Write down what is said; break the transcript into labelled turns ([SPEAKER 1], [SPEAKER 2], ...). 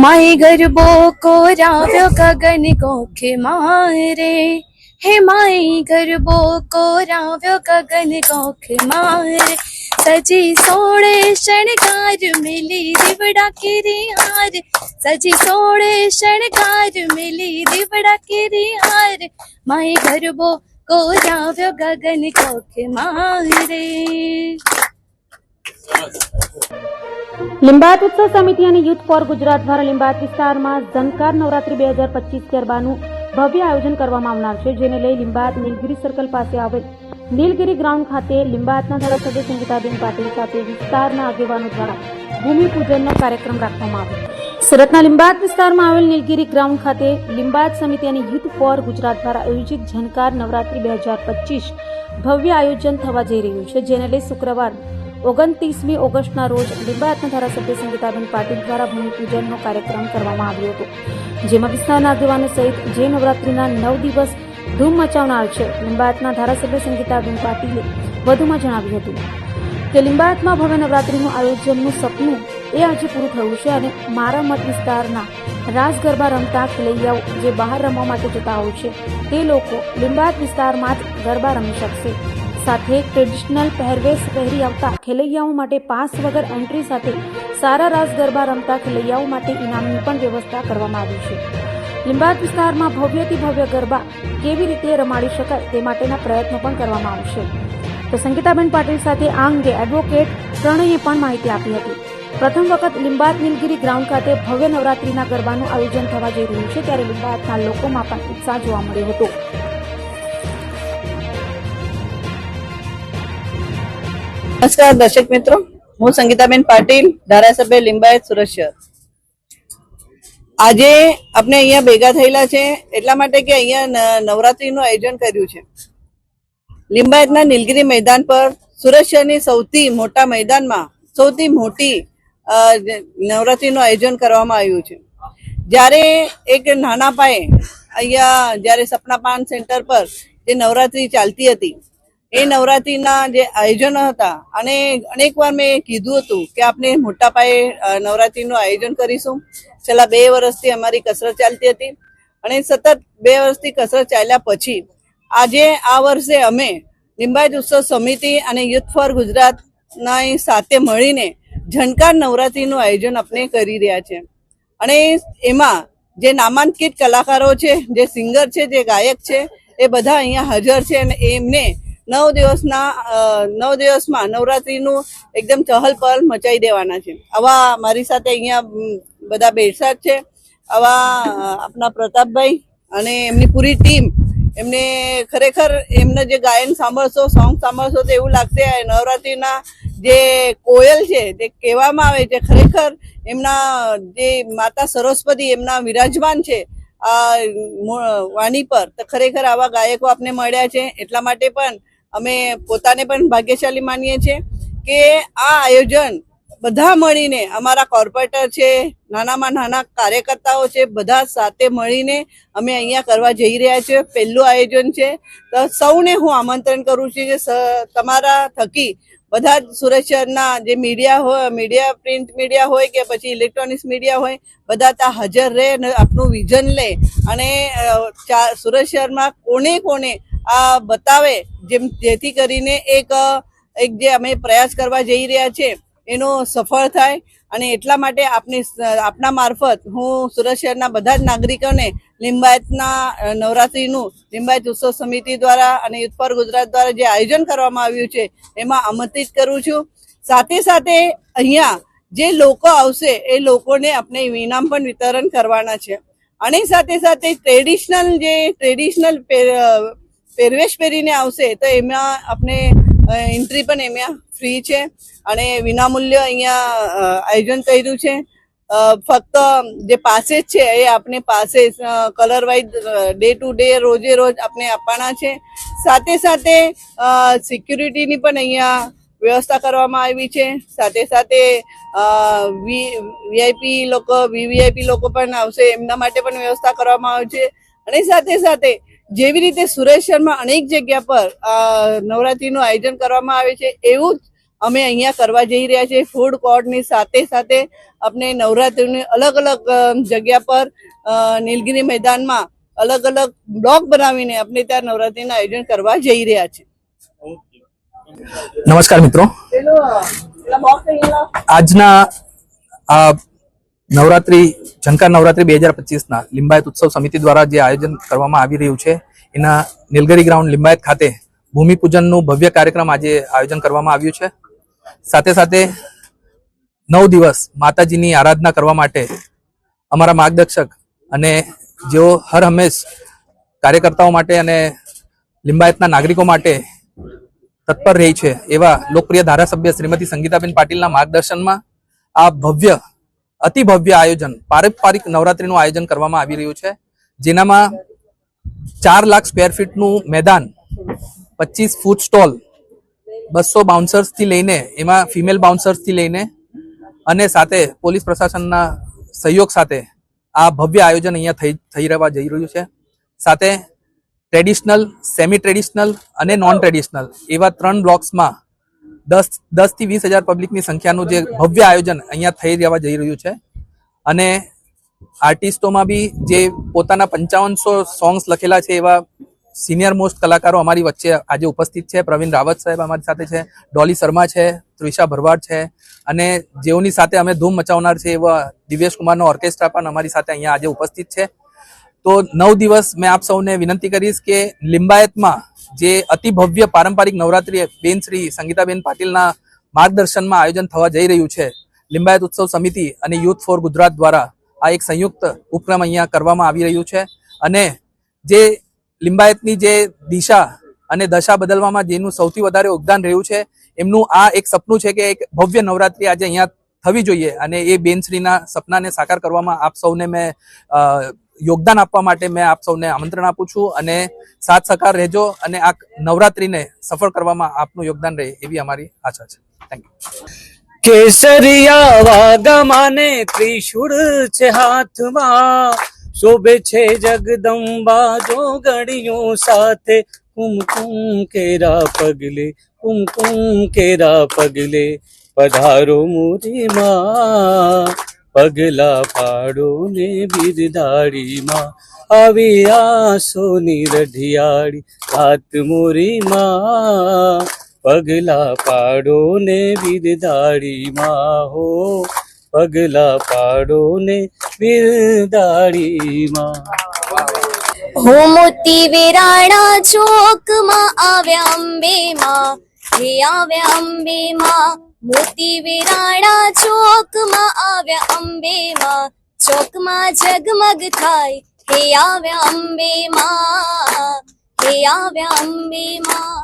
[SPEAKER 1] माई गरबो को राव्यो गगन गोखे मारे, हे माई गरबो को राव्यो गगन गोखे मारे। सजी सोड़े शणगार मिली दिवड़ा केरी हार, सजी सोड़े शणगार मिली दिवड़ा केरी हार। माई गरबो को राव्यो गगन गोखे मारे।
[SPEAKER 2] लिंबायत उत्सव समिति અને યુથ ફોર ગુજરાત દ્વારા લિંબાયત વિસ્તારમાં ઝનકાર નવરાત્રી 2025 ગરબાનું ભવ્ય આયોજન કરવામાં આવનાર છે, જેને લઈ લિંબાયત નીલગિરી સર્કલ પાસે આવેલ નીલગિરી ગ્રાઉન્ડ ખાતે લિંબાયતના ધારાસભ્ય સંગીતાબેન પાટીલ સાથે વિસ્તારના આગેવાનો દ્વારા ભૂમિપૂજનનો કાર્યક્રમ રાખવામાં આવ્યો। સુરતના લિંબાયત વિસ્તારમાં આવેલ નીલગિરી ગ્રાઉન્ડ ખાતે લિંબાયત સમિતિ અને યુથ ફોર ગુજરાત દ્વારા આયોજિત ઝનકાર નવરાત્રી 2025 ભવ્ય આયોજન થવા જઈ રહ્યું છે, જેને લઈ શુક્રવાર 29મી ઓગસ્ટના રોજ લિંબાયતના ધારાસભ્ય સંગીતાબેન પાટીલ દ્વારા ભૂમિપૂજનનો કાર્યક્રમ કરવામાં આવ્યો હતો, જેમાં વિસ્તારના આગેવાનો સહિત જે નવરાત્રીના 9 દિવસ ધૂમ મચાવનાર છે। લિંબાયતના ધારાસભ્ય સંગીતાબેન પાટીલે વધુમાં જણાવ્યું હતું કે લિંબાયતમાં ભવ્ય નવરાત્રીનું આયોજનનું સપનું એ આજે પૂરું થયું છે અને મારા મત વિસ્તારના રાસ ગરબા રમતા ખેલૈયાઓ જે બહાર રમવા માટે જતા હોય છે તે લોકો લિંબાયત વિસ્તારમાં જ ગરબા રમી શકશે। સાથે ટ્રેડિશનલ પહેરવેશ પહેરી આવતા ખેલૈયાઓ માટે પાસ વગર એન્ટ્રી સાથે સારા રાસ ગરબા રમતા ખેલૈયાઓ માટે ઇનામની પણ વ્યવસ્થા કરવામાં આવી છે। લિંબાયત વિસ્તારમાં ભવ્યથી ભવ્ય ગરબા કેવી રીતે રમાડી શકાય તે માટેના પ્રયત્નો પણ કરવામાં આવશે। તો સંગીતાબેન પાટીલ સાથે આ અંગે એડવોકેટ પ્રણયે પણ માહિતી આપી હતી। પ્રથમ વખત લિંબાયત નીલગિરી ગ્રાઉન્ડ ખાતે ભવ્ય નવરાત્રીના ગરબાનું આયોજન થવા જઈ રહ્યું છે, ત્યારે લિંબાયતના લોકોમાં પણ ઉત્સાહ જોવા મળ્યો હતો।
[SPEAKER 3] नमस्कार दर्शक मित्रों, हूँ संगीताबेन पाटील, धारासभ्य लिंबायत सुरत शहर। આજે આપણે અહીંયા ભેગા થયેલા છે એટલા માટે કે અહીંયા નવરાત્રીનું આયોજન કર્યું છે। લિંબાયતના નીલગિરી मैदान પર સુરત શહેરની સૌથી મોટા मैदाનમાં સૌથી મોટી નવરાત્રીનું આયોજન કરવામાં આવ્યું છે। જ્યારે એક નાના પાયે અહીંયા જ્યારે સપના પાન સેન્ટર પર જે નવરાત્રી ચાલતી હતી એ નવરાત્રીના જે આયોજનો હતા અને અનેક વાર મેં કીધું હતું કે આપણે મોટા પાયે નવરાત્રીનું આયોજન કરીશું। છેલ્લા 2 વર્ષથી અમારી કસરત ચાલતી હતી અને સતત 2 વર્ષથી કસરત ચાલ્યા પછી આજે આ વર્ષે અમે લિંબાયત ઉત્સવ સમિતિ અને યુથ ફોર ગુજરાતના સાથે મળીને ઝનકાર નવરાત્રીનું આયોજન આપણે કરી રહ્યા છે। અને એમાં જે નામાંકિત કલાકારો છે, જે સિંગર છે, જે ગાયક છે, એ બધા અહીંયા હાજર છે અને એમને 9 દિવસમાં નવરાત્રીનું એકદમ ચહલ પહલ મચાવી દેવાના છે। આવા મારી સાથે અહીંયા બધા બેઠા છે, આવા આપણા પ્રતાપભાઈ અને એમની પૂરી ટીમ, એમને ખરેખર એમને જે ગાયન સાંભળશો, સોંગ સાંભળશો તો એવું લાગશે નવરાત્રીના જે કોયલ છે તે કહેવામાં આવે છે, ખરેખર એમના જે માતા સરસ્વતી એમના વિરાજમાન છે આ વાણી પર, તો ખરેખર આવા ગાયકો આપને મળ્યા છે। એટલા માટે પણ અમે પોતાને પણ ભાગ્યશાળી માનીએ છીએ કે આ આયોજન બધા મળીને અમારા કોર્પોરેટર છે, નાનામાં નાના કાર્યકર્તાઓ છે, બધા સાથે મળીને અમે અહીંયા કરવા જઈ રહ્યા છીએ। પહેલું આયોજન છે, તો સૌને હું આમંત્રણ કરું છું કે તમારા થકી બધા જ સુરત શહેરના જે મીડિયા હોય, મીડિયા પ્રિન્ટ મીડિયા હોય કે પછી ઇલેક્ટ્રોનિક્સ મીડિયા હોય, બધા ત્યાં હાજર રહે અને આપણું વિઝન લે અને સુરત શહેરમાં કોને કોને આ બતાવે જેથી કરીને એક જે અમે પ્રયાસ કરવા જઈ રહ્યા છે એનો સફળ થાય। અને એટલા માટે આપના મારફત હું સુરત શહેરના બધા જ નાગરિકોને લિંબાયતના નવરાત્રીનું લિંબાયત ઉત્સવ સમિતિ દ્વારા અને યુથ ફોર ગુજરાત દ્વારા જે આયોજન કરવામાં આવ્યું છે એમાં આમંત્રિત કરું છું। સાથે સાથે અહીંયા જે લોકો આવશે એ લોકોને આપણે ઇનામ પણ વિતરણ કરવાના છે અને સાથે સાથે ટ્રેડિશનલ પહેરવેશ પહેરીને આવશે તો એમાં આપણે એન્ટ્રી પણ એમાં ફ્રી છે અને વિનામૂલ્ય અહીંયા આયોજન કર્યું છે। ફક્ત જે પાસેજ છે એ આપણે પાસે colour wise day to day રોજે રોજ આપણે આપવાના છે। સાથે સાથે સિક્યુરિટીની પણ અહીંયા વ્યવસ્થા કરવામાં આવી છે। સાથે સાથે વીવીઆઈપી લોકો પણ આવશે, એમના માટે પણ વ્યવસ્થા કરવામાં આવી છે। અને સાથે સાથે જેવી રીતે સુરત શહેરમાં અનેક જગ્યા પર નવરાત્રીનું આયોજન કરવામાં આવે છે એવું જ અમે અહીંયા કરવા જઈ રહ્યા છીએ. ફૂડ કોર્ટની સાથે સાથે આપણે નવરાત્રિની અલગ અલગ જગ્યા પર નીલગિરી મેદાનમાં અલગ અલગ બ્લોક બનાવીને આપણે ત્યાં નવરાત્રિનું આયોજન કરવા જઈ રહ્યા છીએ.
[SPEAKER 4] નમસ્કાર મિત્રો, આજના આ નવરાત્રી ઝંકાર નવરાત્રી 2025ના લિંબાયત ઉત્સવ સમિતિ દ્વારા જે આયોજન કરવામાં આવી રહ્યું છે એના નીલગિરી ગ્રાઉન્ડ લિંબાયત ખાતે ભૂમિપૂજનનું ભવ્ય કાર્યક્રમ આજે આયોજન કરવામાં આવ્યું છે. સાથે સાથે 9 દિવસ માતાજીની આરાધના કરવા માટે અમારા માર્ગદર્શક અને જેઓ હર હંમેશ કાર્યકર્તાઓ માટે અને લિંબાયતના નાગરિકો માટે તત્પર રહી છે એવા લોકપ્રિય ધારાસભ્ય શ્રીમતી સંગીતાબેન પાટીલના માર્ગદર્શનમાં આ ભવ્ય અતિ ભવ્ય આયોજન પારંપરિક નવરાત્રીનું આયોજન કરવામાં આવી રહ્યું છે, જેનામાં 4 લાખ સ્ક્વેર ફીટનું મેદાન, 25 ફૂડ સ્ટોલ, 200 બાઉન્સર્સ થી લઈને એમાં ફિમેલ બાઉન્સર્સ થી લઈને અને સાથે પોલીસ પ્રશાસનના સહયોગ સાથે આ ભવ્ય આયોજન અહીંયા થઈ રહેવા જઈ રહ્યું છે. સાથે ટ્રેડિશનલ, સેમી ટ્રેડિશનલ અને નોન ટ્રેડિશનલ એવા 3 બ્લોક્સમાં 10 થી 20,000 પબ્લિકની સંખ્યાનું જે ભવ્ય આયોજન અહીંયા થઈ રહેવા જઈ રહ્યું છે. અને આર્ટિસ્ટોમાં બી જે પોતાના 5500 સોંગ્સ લખેલા છે એવા સિનિયર મોસ્ટ કલાકારો અમારી વચ્ચે આજે ઉપસ્થિત છે. પ્રવીણ રાવત સાહેબ અમારી સાથે છે, ડોલી શર્મા છે, ત્રિષા ભરવાડ છે અને જેઓની સાથે અમે ધૂમ મચાવનાર છે એવા દિવ્યેશ કુમારનો ઓર્કેસ્ટ્રા પણ અમારી સાથે અહીંયા આજે ઉપસ્થિત છે. તો 9 દિવસ મેં આપ સૌને વિનંતી કરીશ કે લિંબાયતમાં જે અતિ ભવ્ય પારંપરિક નવરાત્રી બેન શ્રી સંગીતાબેન પાટીલના માર્ગદર્શનમાં આયોજન થવા જઈ રહ્યું છે. લિંબાયત ઉત્સવ સમિતિ અને યુથ ફોર ગુજરાત દ્વારા આ એક સંયુક્ત ઉપક્રમ અહીંયા કરવામાં આવી રહ્યું છે અને જે લિંબાયતની જે દિશા અને દશા બદલવામાં જેનું સૌથી વધારે યોગદાન રહ્યું છે એમનું આ એક સપનું છે કે એક ભવ્ય નવરાત્રી આજે અહીંયા થવી જોઈએ અને એ બેનશ્રીના સપનાને સાકાર કરવામાં આપ સૌને મેં યોગદાન આપવા માટે મેં આપ સૌને આમંત્રણ આપું છું અને સાથ સહકાર રહેજો અને આ નવરાત્રીને સફળ કરવામાં આપનું યોગદાન રહે એવી અમારી આશા છે. Thank you.
[SPEAKER 5] કેસરિયા વાગમાને ત્રિશૂળ છે હાથમાં, શોભે છે જગદંબા જોગણીઓ સાથે, કુમકુમ કેરા પગલે, કુમકુમ કેરા પગલે, પધારો મોરી માં, પગલા પાડો ને બિરદાડી માં, આવી આસોની રઢિયાળી રાત મોરી માં, પગલા પાડો ને બિરદાડી માં, હો પગલા પાડો ને બિરદાડી માં.
[SPEAKER 1] હો મોતી વેરાણા ચોકમાં આવ્યા અંબે માં, હે આવ્યા અંબે માં. મોતી વેરાણા ચોકમાં આવ્યા અંબે માં, ચોકમાં જગમગ થાય, હે આવ્યા અંબે માં, હે આવ્યા અંબે માં.